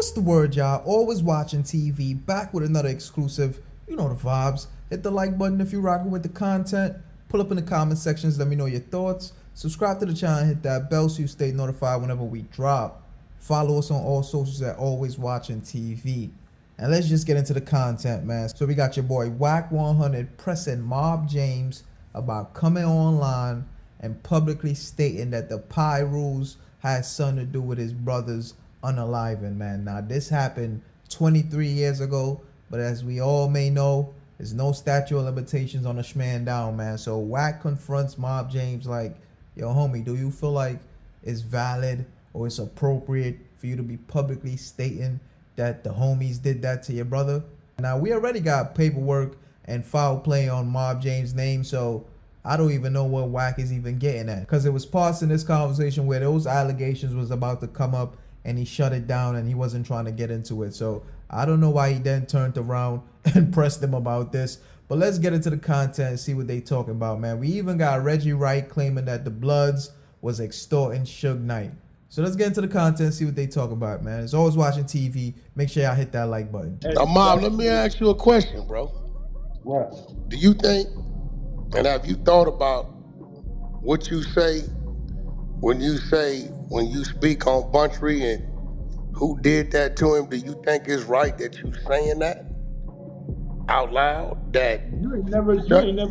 What's the word, y'all? Always watching TV, back with another exclusive. You know the vibes. Hit the like button if you're rocking with the content. Pull up in the comment sections, let me know your thoughts. Subscribe to the channel and hit that bell so you stay notified whenever we drop. Follow us on all socials at Always Watching TV. And let's just get into the content, man. So we got your boy Wack100 pressing Mob James about coming online and publicly stating that the Pi rules had something to do with his brother's unaliving, man. Now this happened 23 years ago, but as we all may know, there's no statute of limitations on a shman down, man. So Wack confronts Mob James like, yo homie, do you feel like it's valid or it's appropriate for you to be publicly stating that the homies did that to your brother? Now we already got paperwork and foul play on Mob James' name, so I don't even know what Wack is even getting at, because it was parts in this conversation where those allegations was about to come up and he shut it down and he wasn't trying to get into it. So I don't know why he then turned around and pressed them about this. But let's get into the content and see what they talking about, man. We even got Reggie Wright claiming that the Bloods was extorting Suge Knight. So let's get into the content and see what they talking about, man. It's Always Watching TV. Make sure y'all hit that like button. Now, Mom, let me ask you a question, bro. What? Do you think, and have you thought about what you say when you speak on Buntry and who did that to him? Do you think it's right that you saying that out loud? That You ain't never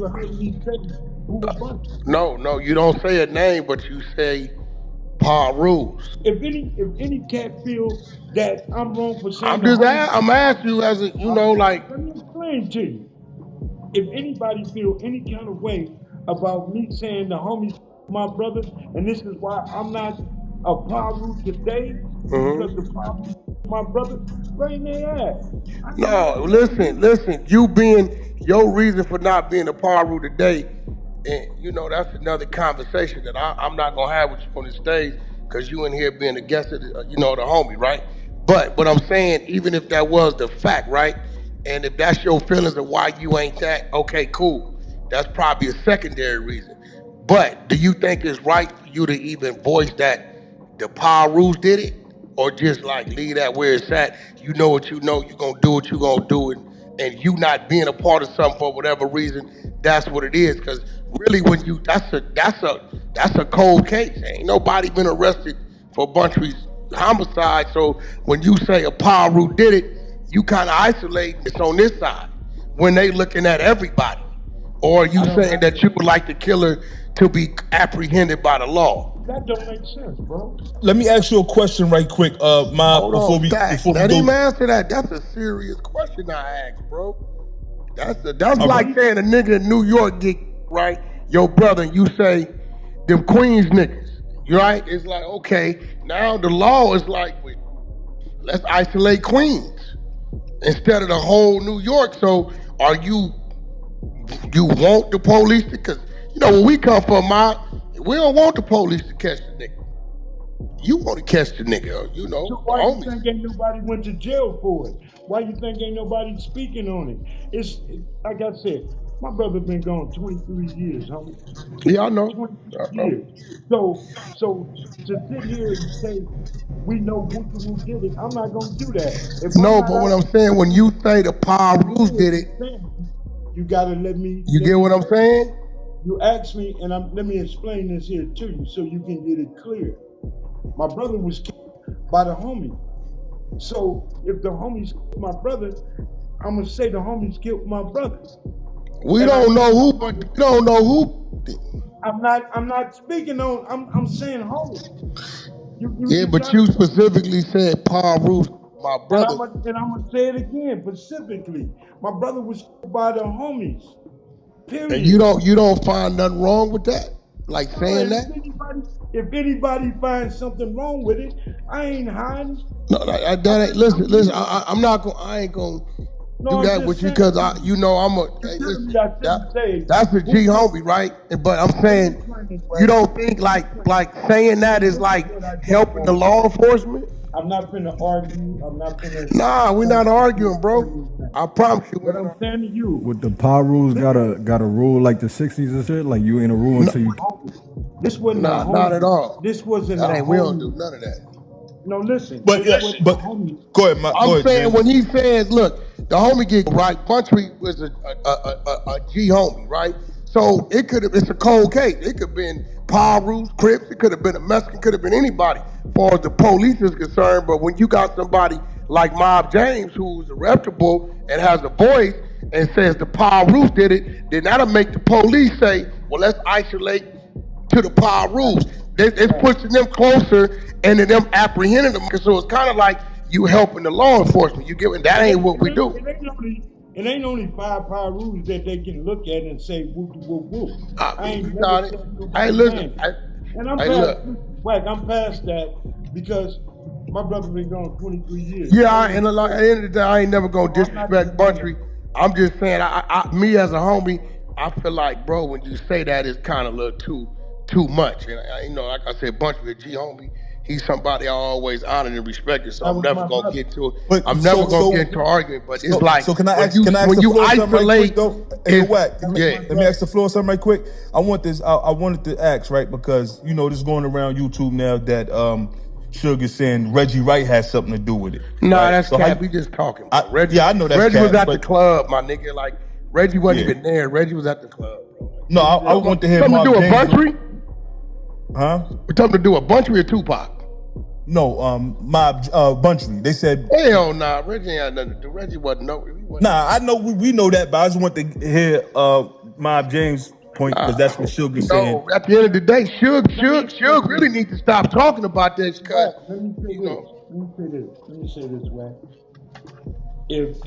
heard me say who was Buntry. No, you don't say a name, but you say Paul rules. If any cat feel that I'm wrong for saying, I'm asking you as a, like. Let me explain to you. If anybody feel any kind of way about me saying the homies my brother, and this is why I'm not a Paru today, because the Paru my brother, bring their ass. No, listen, you being your reason for not being a Paru today, and that's another conversation that I'm not gonna have with you on the stage, because you in here being a guest of the homie, right? But what I'm saying, even if that was the fact, right, and if that's your feelings of why you ain't that, okay, cool. That's probably a secondary reason. But do you think it's right for you to even voice that the Parus did it? Or just like leave that where it's at? You know what you know, you gonna do what you gonna do, and you not being a part of something for whatever reason, that's what it is. Because really, when you that's a cold case. Ain't nobody been arrested for Buntry's homicide. So when you say a Paru did it, you kind of isolate it's on this side when they looking at everybody. Or you saying that you would like the killer to be apprehended by the law? That don't make sense, bro. Let me ask you a question right quick, Mob, before we Let him answer that. That's a serious question I asked, bro. That's like saying a nigga in New York get right, your brother, and you say them Queens niggas, right? It's like, okay, now the law is like, let's isolate Queens instead of the whole New York. So are you want the police to, because when we come from we don't want the police to catch the nigga. You want to catch the nigga, So why you think ain't nobody went to jail for it? Why you think ain't nobody speaking on it? It's like I said, my brother been gone 23 years, homie. Yeah, I know. 23 years. So to sit here and say we know who did it, I'm not gonna do that. But what I'm saying, when you say the Parus did it, you gotta let me. You get what I'm saying? You asked me, and let me explain this here to you so you can get it clear. My brother was killed by the homie. So if the homies killed my brother, I'm gonna say the homies killed my brother. We don't know who, but we don't know who. I'm not speaking on. I'm saying homies. But you specifically said Parus, my brother. And I'm gonna say it again specifically. My brother was killed by the homies. Period. And you don't find nothing wrong with that? Like saying that? If anybody finds something wrong with it, I ain't hiding. No, that ain't, listen. I ain't gonna do that with you, because I'm a. Hey, listen, that's a G homie, right? But I'm saying, you don't think like saying that is like helping the law enforcement? I'm not finna argue. I'm not finna. Nah, we're not arguing, bro. I promise you. But I'm saying to you, with the Parus got a rule like the 60s and shit. Like you ain't a rule until you. This wasn't not at all. This wasn't. We don't do none of that. No, listen. But This yeah, was the but homie. go ahead, go I'm ahead, saying James. when he says, look, the homie get right, Buntry was a G homie, right? So it could have, it's a cold case. It could have been Pirus, Crips, it could have been a Mexican, could have been anybody as far as the police is concerned. But when you got somebody like Mob James who's reputable and has a voice and says the Pirus did it, then that'll make the police say, well, let's isolate to the Pirus. It's pushing them closer and then them apprehending them. So it's kind of like you helping the law enforcement. You giving that ain't what we do. It ain't only 5 rules that they can look at and say whoop whoop whoop. I ain't You never got it. said nobody Hey, listen. name. And I'm Hey, past look. Wack. I'm past that because my brother been gone 23 years. Yeah, and at the end of the day, I ain't never gonna disrespect Buntry. I'm just saying, me as a homie, I feel like, bro, when you say that, it's kind of a little too much. And you know, like I said, Buntry, a G homie, he's somebody I always honored and respected. So I'm never gonna get to it. But I'm never gonna get into an argument. But it's like, so can I ask? when the you floor something right isolate, quick though? Hey, Wack, let me yeah. ask the floor something right quick. I want this. I wanted to ask, right, because you know this is going around YouTube now that Suge is saying Reggie Wright has something to do with it. Nah, right? that's cap. We just talking. Reggie, yeah, I know that's Reggie cap, was at the club, my nigga. Like Reggie wasn't even there. Reggie was at the club, bro. Like, no, I want to hear something to do with Buntry. Huh? Something to do with Buntry or Tupac? No, Mob Buntry. They said hell nah. Reggie ain't nothing to do. Reggie wasn't no. Nah, I know we know that, but I just want to hear Mob James' point because that's what Suge is saying. At the end of the day, Suge really needs to stop talking about this because Let me say this, Wack. If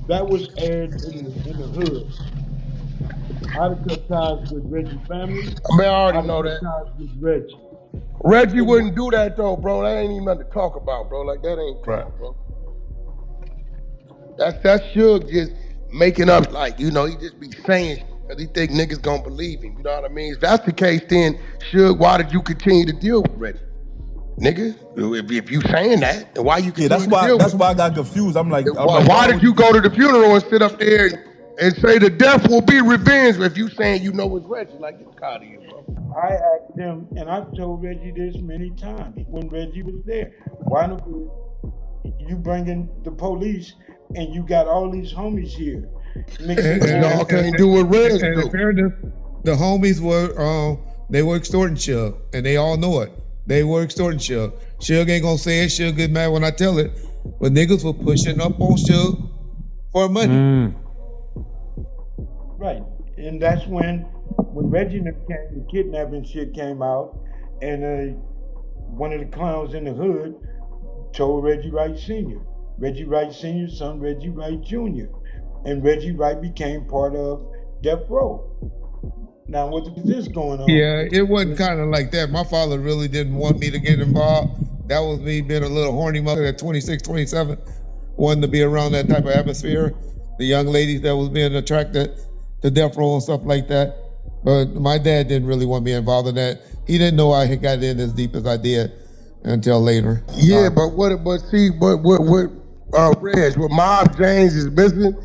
that was aired in the hood, I'd have cut ties with Reggie's family. I mean, I already know that. Ties with Reggie. Reggie wouldn't do that though, bro. That ain't even nothing to talk about, bro. Like that ain't right, bro. That's Suge just making up, like, you know, he just be saying because he think niggas gonna believe him. You know what I mean? If that's the case, then Suge, why did you continue to deal with Reggie? Nigga, if you saying that, then why you continue to deal with him? That's why I got confused. I'm like, why did you go to the funeral and sit up there and say the death will be revenge if you saying you know it's Reggie? Like, get out of here, bro. I asked him, and I've told Reggie this many times when Reggie was there. Why don't you bring in the police and you got all these homies here? And y'all can't do what Reg do. In fairness, the homies were they were extorting Suge, and they all know it. They were extorting Suge. Suge ain't gonna say it. Suge get mad when I tell it. But niggas were pushing up on Suge for money. Right, and that's when Reggie came, the kidnapping shit came out, and one of the clowns in the hood told Reggie Wright Sr. Reggie Wright Sr.'s son, Reggie Wright Jr. And Reggie Wright became part of Death Row. Now, what is this going on? Yeah, it wasn't kind of like that. My father really didn't want me to get involved. That was me being a little horny mother at 26, 27, wanting to be around that type of atmosphere. The young ladies that was being attracted to Death Row and stuff like that. But my dad didn't really want me involved in that. He didn't know I had got in as deep as I did until later. Yeah, but Reg, what Mob James is missing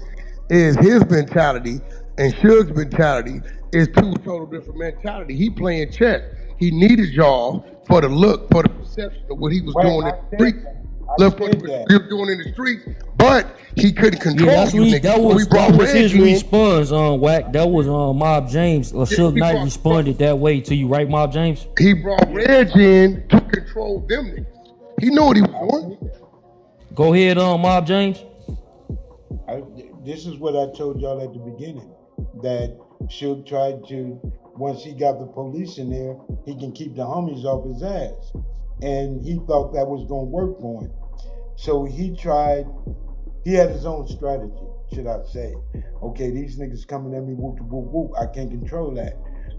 is his mentality, and Suge's mentality is two total different mentality. He playing chess. He needed y'all for the look, for the perception of what he was doing in the streets. Look what he was doing in the streets, but he couldn't control That was his response on Wack. That was Mob James or Suge Knight responded that way to you, right, Mob James? He brought Reg in to control them niggas. He knew what he was doing. Go ahead, Mob James. This is what I told y'all at the beginning, that Suge tried to, once he got the police in there, he can keep the homies off his ass. And he thought that was going to work for him. So he had his own strategy, should I say. Okay, these niggas coming at me, whoop, whoop, whoop, I can't control that.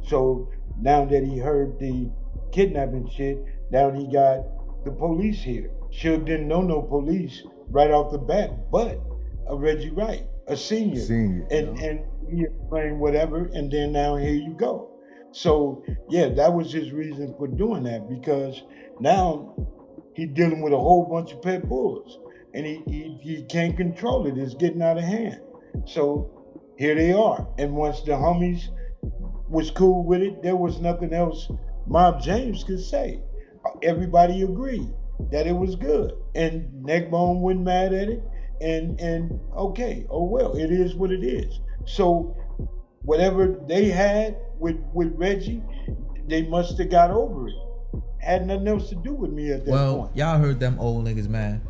So now that he heard the kidnapping shit, now he got the police here. Suge didn't know no police right off the bat, but a Reggie Wright, a senior. And he explained whatever, and then now here you go. So yeah, that was his reason for doing that, because now he's dealing with a whole bunch of pit bulls, and he can't control it. It's getting out of hand. So here they are. And once the homies was cool with it, there was nothing else Mob James could say. Everybody agreed. that it was good, and Neckbone wasn't mad at it, and okay, oh well, it is what it is. So whatever they had with Reggie, they must have got over it. Had nothing else to do with me at that point. Well, y'all heard them old niggas, man,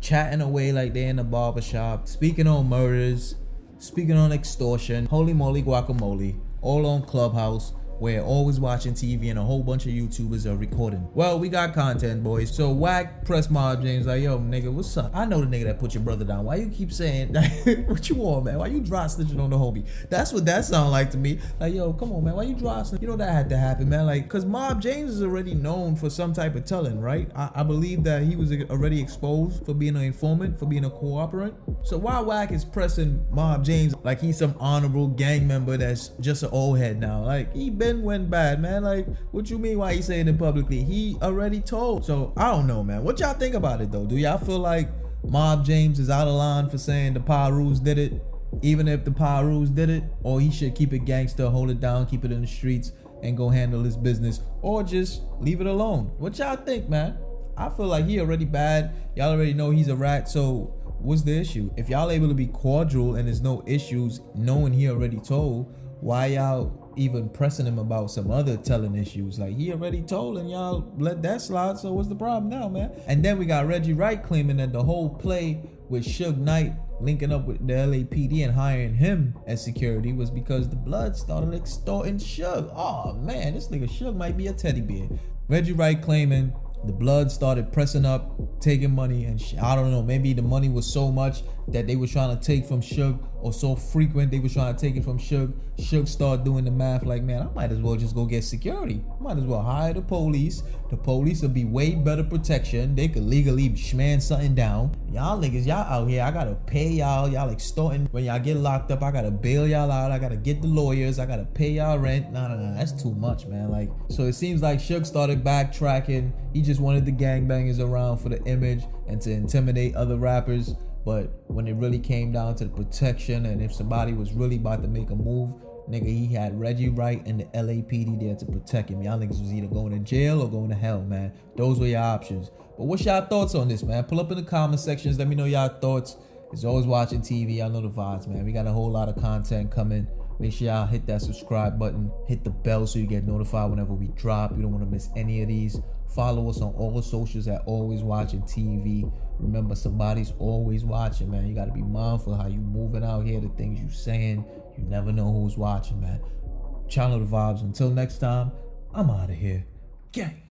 chatting away like they in the barbershop, speaking on murders, speaking on extortion, holy moly guacamole, all on Clubhouse, where Always Watching TV and a whole bunch of YouTubers are recording. Well, we got content, boys. So Wack pressed Mob James like, yo, nigga, what's up? I know the nigga that put your brother down. Why you keep saying that? What you want, man? Why you dry snitching on the homie? That's what that sound like to me. Like, yo, come on, man. Why you dry snitching? You know that had to happen, man. Like, cause Mob James is already known for some type of telling, right? I believe that he was already exposed for being an informant, for being a cooperant. So why Wack is pressing Mob James like he's some honorable gang member that's just an old head now? Like, he went bad, man. Like, what you mean why he saying it publicly? He already told. So I don't know, man. What y'all think about it though? Do y'all feel like Mob James is out of line for saying the Pirus did it, even if the Pirus did it, or he should keep it gangster, hold it down, keep it in the streets, and go handle his business, or just leave it alone? What y'all think, man? I feel like he already bad. Y'all already know he's a rat. So what's the issue? If y'all able to be cordial and there's no issues, knowing he already told, why y'all even pressing him about some other telling issues? Like, he already told and y'all let that slide, so what's the problem now, man? And then we got Reggie Wright claiming that the whole play with Suge Knight linking up with the LAPD and hiring him as security was because the blood started extorting Suge. Oh man, this nigga Suge might be a teddy bear. Reggie Wright claiming the blood started pressing up, taking money, and I don't know, maybe the money was so much that they were trying to take from Suge, or so frequent they were trying to take it from Suge. Suge started doing the math like, man, I might as well just go get security. I might as well hire the police. The police will be way better protection. They could legally shman something down. Y'all niggas, y'all out here, I gotta pay y'all. Y'all extorting. When y'all get locked up, I gotta bail y'all out. I gotta get the lawyers. I gotta pay y'all rent. Nah, that's too much, man. Like, so it seems like Suge started backtracking. He just wanted the gangbangers around for the image and to intimidate other rappers. But when it really came down to the protection, and if somebody was really about to make a move, nigga, he had Reggie Wright and the LAPD there to protect him. Y'all niggas was either going to jail or going to hell, man. Those were your options. But what's y'all thoughts on this, man? Pull up in the comment sections. Let me know y'all thoughts. It's Always Watching TV. Y'all know the vibes, man. We got a whole lot of content coming. Make sure y'all hit that subscribe button. Hit the bell so you get notified whenever we drop. You don't want to miss any of these. Follow us on all the socials at Always Watching TV. Remember, somebody's always watching, man. You got to be mindful how you moving out here, the things you saying. You never know who's watching, man. Channel the vibes. Until next time, I'm out of here. Gang.